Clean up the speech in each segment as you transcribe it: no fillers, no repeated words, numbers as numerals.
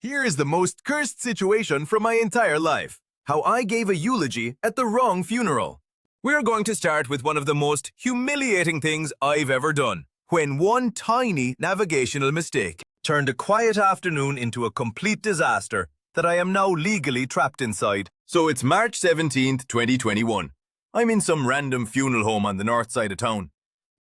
Here is the most cursed situation from my entire life. How I gave a eulogy at the wrong funeral. We're going to start with one of the most humiliating things I've ever done. When one tiny navigational mistake turned a quiet afternoon into a complete disaster that I am now legally trapped inside. So it's March 17th, 2021. I'm in some random funeral home on the north side of town.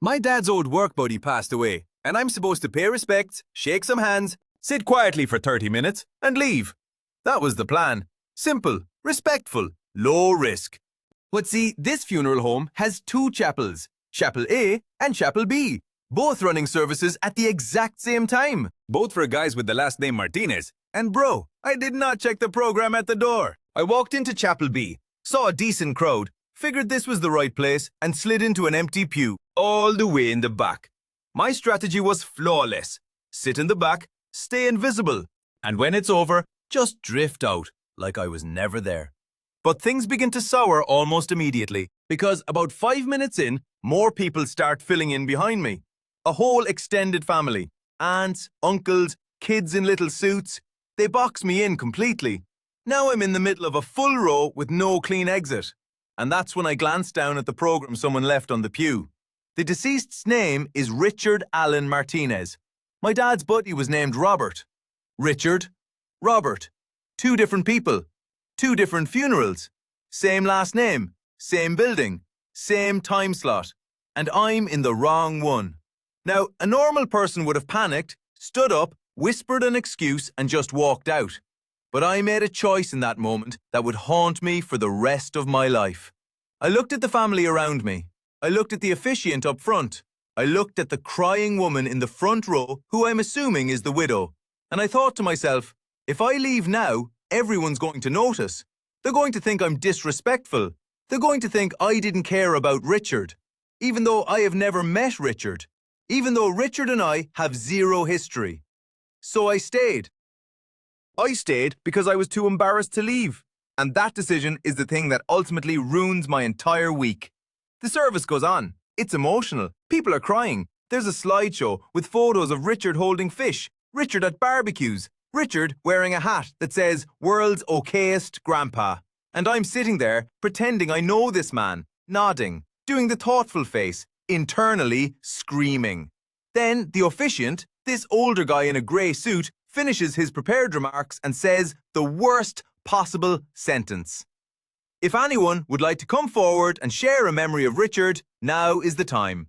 My dad's old work buddy passed away, and I'm supposed to pay respects, shake some hands, sit quietly for 30 minutes, and leave. That was the plan. Simple, respectful, low risk. But see, this funeral home has two chapels, Chapel A and Chapel B, both running services at the exact same time. Both for guys with the last name Martinez. And bro, I did not check the program at the door. I walked into Chapel B, saw a decent crowd, figured this was the right place, and slid into an empty pew, all the way in the back. My strategy was flawless. Sit in the back, stay invisible, and when it's over, just drift out like I was never there. But things begin to sour almost immediately, because about 5 minutes in, more people start filling in behind me. A whole extended family, aunts, uncles, kids in little suits. They box me in completely. Now I'm in the middle of a full row with no clean exit. And that's when I glanced down at the program someone left on the pew. The deceased's name is Richard Allen Martinez. My dad's buddy was named Robert. Richard, Robert. Two different people. Two different funerals. Same last name. Same building. Same time slot. And I'm in the wrong one. Now, a normal person would have panicked, stood up, whispered an excuse, and just walked out. But I made a choice in that moment that would haunt me for the rest of my life. I looked at the family around me. I looked at the officiant up front. I looked at the crying woman in the front row, who I'm assuming is the widow. And I thought to myself, if I leave now, everyone's going to notice. They're going to think I'm disrespectful. They're going to think I didn't care about Richard, even though I have never met Richard, even though Richard and I have zero history. So I stayed. I stayed because I was too embarrassed to leave. And that decision is the thing that ultimately ruins my entire week. The service goes on. It's emotional. People are crying. There's a slideshow with photos of Richard holding fish, Richard at barbecues, Richard wearing a hat that says, "World's okayest grandpa." And I'm sitting there, pretending I know this man, nodding, doing the thoughtful face, internally screaming. Then the officiant, this older guy in a grey suit, finishes his prepared remarks and says the worst possible sentence. If anyone would like to come forward and share a memory of Richard, now is the time.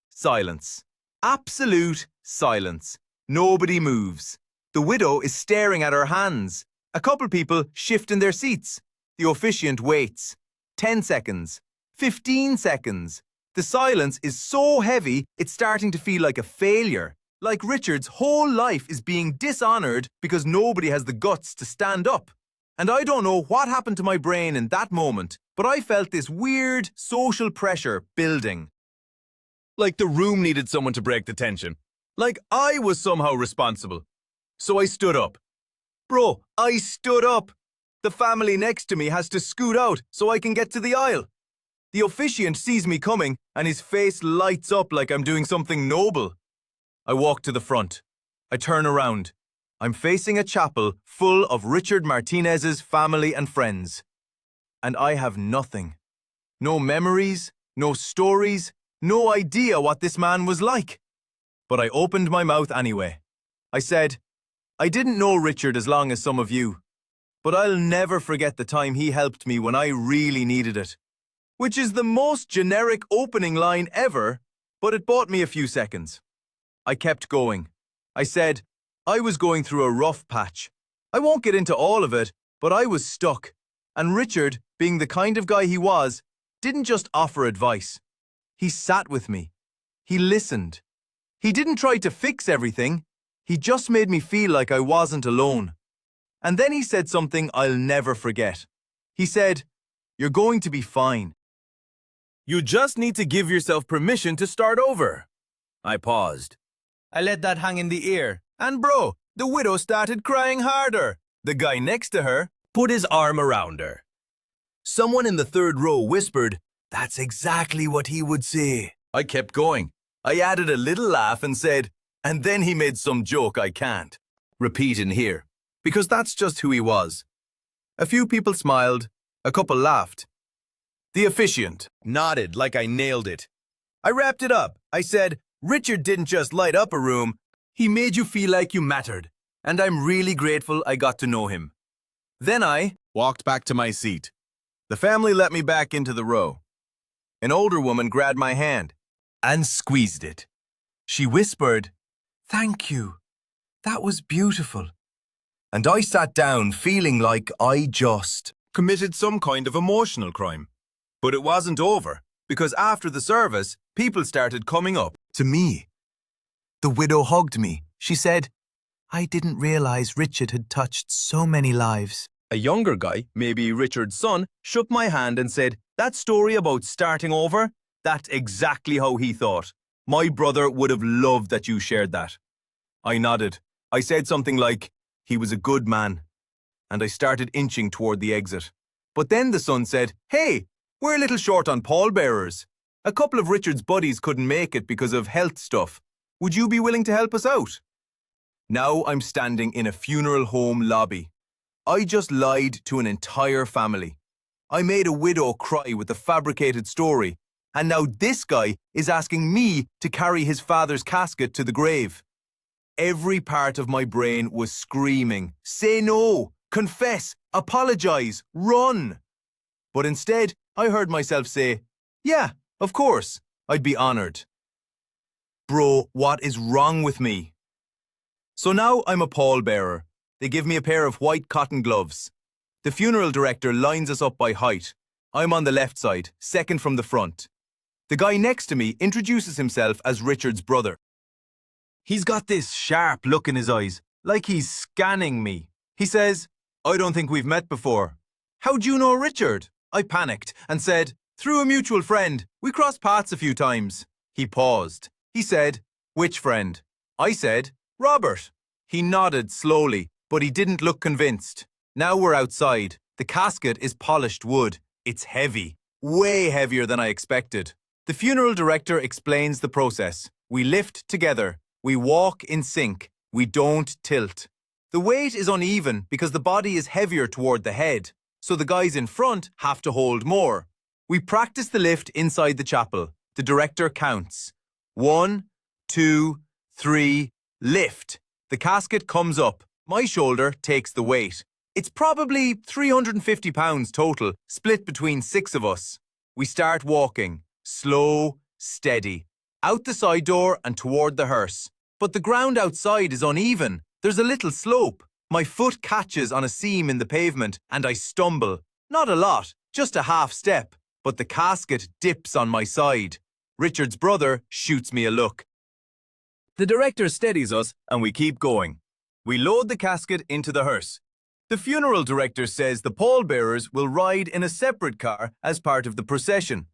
Silence. Absolute silence. Nobody moves. The widow is staring at her hands. A couple people shift in their seats. The officiant waits. 10 seconds. 15 seconds. The silence is so heavy, it's starting to feel like a failure. Like Richard's whole life is being dishonored because nobody has the guts to stand up. And I don't know what happened to my brain in that moment, but I felt this weird social pressure building. Like the room needed someone to break the tension. Like I was somehow responsible. So I stood up. Bro, I stood up. The family next to me has to scoot out so I can get to the aisle. The officiant sees me coming and his face lights up like I'm doing something noble. I walk to the front. I turn around. I'm facing a chapel full of Richard Martinez's family and friends. And I have nothing. No memories, no stories, no idea what this man was like. But I opened my mouth anyway. I said, I didn't know Richard as long as some of you, but I'll never forget the time he helped me when I really needed it. Which is the most generic opening line ever, but it bought me a few seconds. I kept going. I said, I was going through a rough patch. I won't get into all of it, but I was stuck. And Richard, being the kind of guy he was, didn't just offer advice. He sat with me. He listened. He didn't try to fix everything. He just made me feel like I wasn't alone. And then he said something I'll never forget. He said, "You're going to be fine. You just need to give yourself permission to start over." I paused. I let that hang in the air. And bro, the widow started crying harder. The guy next to her put his arm around her. Someone in the third row whispered, "That's exactly what he would say." I kept going. I added a little laugh and said, "And then he made some joke I can't repeat in here." because that's just who he was. A few people smiled, a couple laughed. The officiant nodded like I nailed it. I wrapped it up. I said, Richard didn't just light up a room, he made you feel like you mattered, and I'm really grateful I got to know him. Then I walked back to my seat. The family let me back into the row. An older woman grabbed my hand and squeezed it. She whispered, "Thank you. That was beautiful." And I sat down feeling like I just committed some kind of emotional crime. But it wasn't over, because after the service, people started coming up to me. The widow hugged me. She said, "I didn't realize Richard had touched so many lives." A younger guy, maybe Richard's son, shook my hand and said, "That story about starting over, that's exactly how he thought. My brother would have loved that you shared that." I nodded. I said something like, "He was a good man." And I started inching toward the exit. But then the son said, "Hey, we're a little short on pallbearers. A couple of Richard's buddies couldn't make it because of health stuff. Would you be willing to help us out?" Now I'm standing in a funeral home lobby. I just lied to an entire family. I made a widow cry with a fabricated story, and now this guy is asking me to carry his father's casket to the grave. Every part of my brain was screaming, "Say no, confess, apologize, run." But instead, I heard myself say, "Yeah, of course, I'd be honored." Bro, what is wrong with me? So now I'm a pallbearer. They give me a pair of white cotton gloves. The funeral director lines us up by height. I'm on the left side, second from the front. The guy next to me introduces himself as Richard's brother. He's got this sharp look in his eyes, like he's scanning me. He says, "I don't think we've met before." "How'd you know Richard?" I panicked and said, "Through a mutual friend. We crossed paths a few times." He paused. He said, "Which friend?" I said, "Robert." He nodded slowly, but he didn't look convinced. Now we're outside. The casket is polished wood. It's heavy, way heavier than I expected. The funeral director explains the process. We lift together. We walk in sync. We don't tilt. The weight is uneven because the body is heavier toward the head, so the guys in front have to hold more. We practice the lift inside the chapel. The director counts. 1, 2, 3, lift. The casket comes up. My shoulder takes the weight. It's probably 350 pounds total, split between 6 of us. We start walking, slow, steady, out the side door and toward the hearse. But the ground outside is uneven. There's a little slope. My foot catches on a seam in the pavement and I stumble. Not a lot, just a half step. But the casket dips on my side. Richard's brother shoots me a look. The director steadies us and we keep going. We load the casket into the hearse. The funeral director says the pallbearers will ride in a separate car as part of the procession.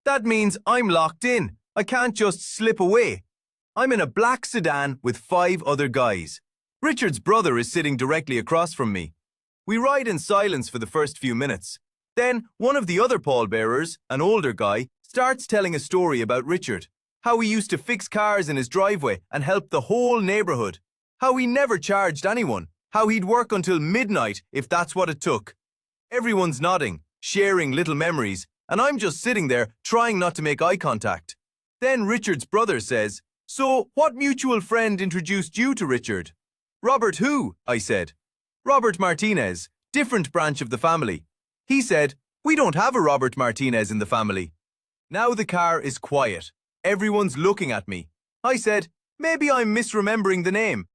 That means I'm locked in. I can't just slip away. I'm in a black sedan with 5 other guys. Richard's brother is sitting directly across from me. We ride in silence for the first few minutes. Then one of the other pallbearers, an older guy, starts telling a story about Richard. How he used to fix cars in his driveway and help the whole neighborhood. How he never charged anyone. How he'd work until midnight if that's what it took. Everyone's nodding, sharing little memories, and I'm just sitting there trying not to make eye contact. Then Richard's brother says, "So, what mutual friend introduced you to Richard?" "Robert who?" I said. "Robert Martinez, different branch of the family." He said, "We don't have a Robert Martinez in the family." Now the car is quiet. Everyone's looking at me. I said, "Maybe I'm misremembering the name."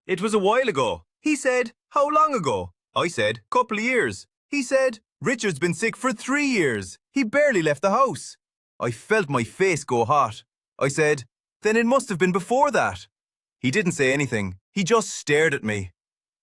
"It was a while ago." He said, "How long ago?" I said, "Couple of years." He said, "Richard's been sick for 3 years. He barely left the house." I felt my face go hot. I said, "Then it must have been before that." He didn't say anything. He just stared at me.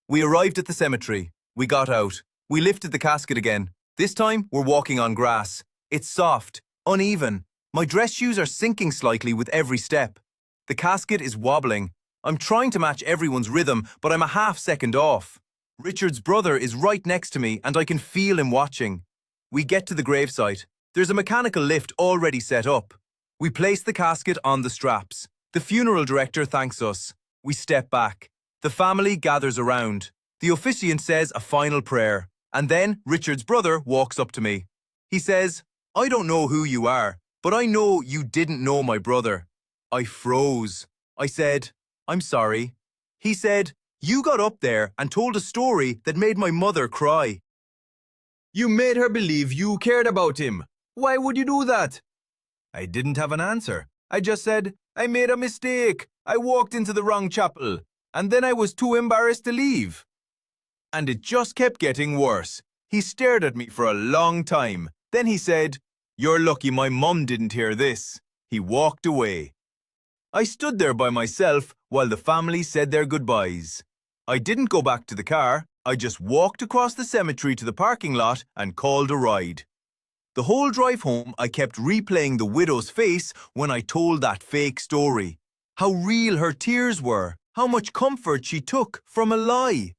We arrived at the cemetery. We got out. We lifted the casket again. This time, we're walking on grass. It's soft, uneven. My dress shoes are sinking slightly with every step. The casket is wobbling. I'm trying to match everyone's rhythm, but I'm a half second off. Richard's brother is right next to me, and I can feel him watching. We get to the gravesite. There's a mechanical lift already set up. We place the casket on the straps. The funeral director thanks us. We step back. The family gathers around. The officiant says a final prayer, and then Richard's brother walks up to me. He says, "I don't know who you are, but I know you didn't know my brother." I froze. I said, "I'm sorry." He said, "You got up there and told a story that made my mother cry." "You made her believe you cared about him. Why would you do that?" I didn't have an answer. I just said, "I made a mistake. I walked into the wrong chapel, and then I was too embarrassed to leave." And it just kept getting worse. He stared at me for a long time. Then he said, "You're lucky my mum didn't hear this." He walked away. I stood there by myself while the family said their goodbyes. I didn't go back to the car. I just walked across the cemetery to the parking lot and called a ride. The whole drive home, I kept replaying the widow's face when I told that fake story. How real her tears were, how much comfort she took from a lie.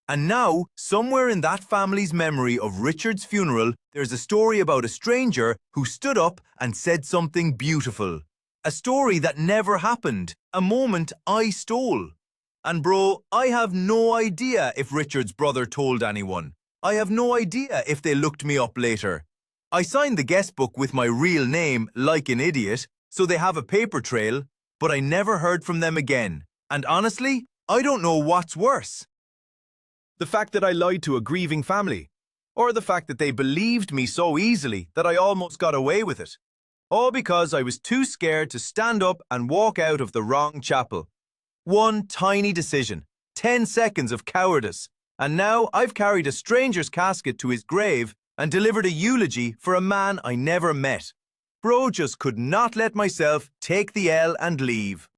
And now, somewhere in that family's memory of Richard's funeral, there's a story about a stranger who stood up and said something beautiful. A story that never happened, a moment I stole. And bro, I have no idea if Richard's brother told anyone. I have no idea if they looked me up later. I signed the guest book with my real name like an idiot, so they have a paper trail, but I never heard from them again. And honestly, I don't know what's worse. The fact that I lied to a grieving family, or the fact that they believed me so easily that I almost got away with it. All because I was too scared to stand up and walk out of the wrong chapel. One tiny decision, 10 seconds of cowardice, and now I've carried a stranger's casket to his grave and delivered a eulogy for a man I never met. Bro just could not let myself take the L and leave.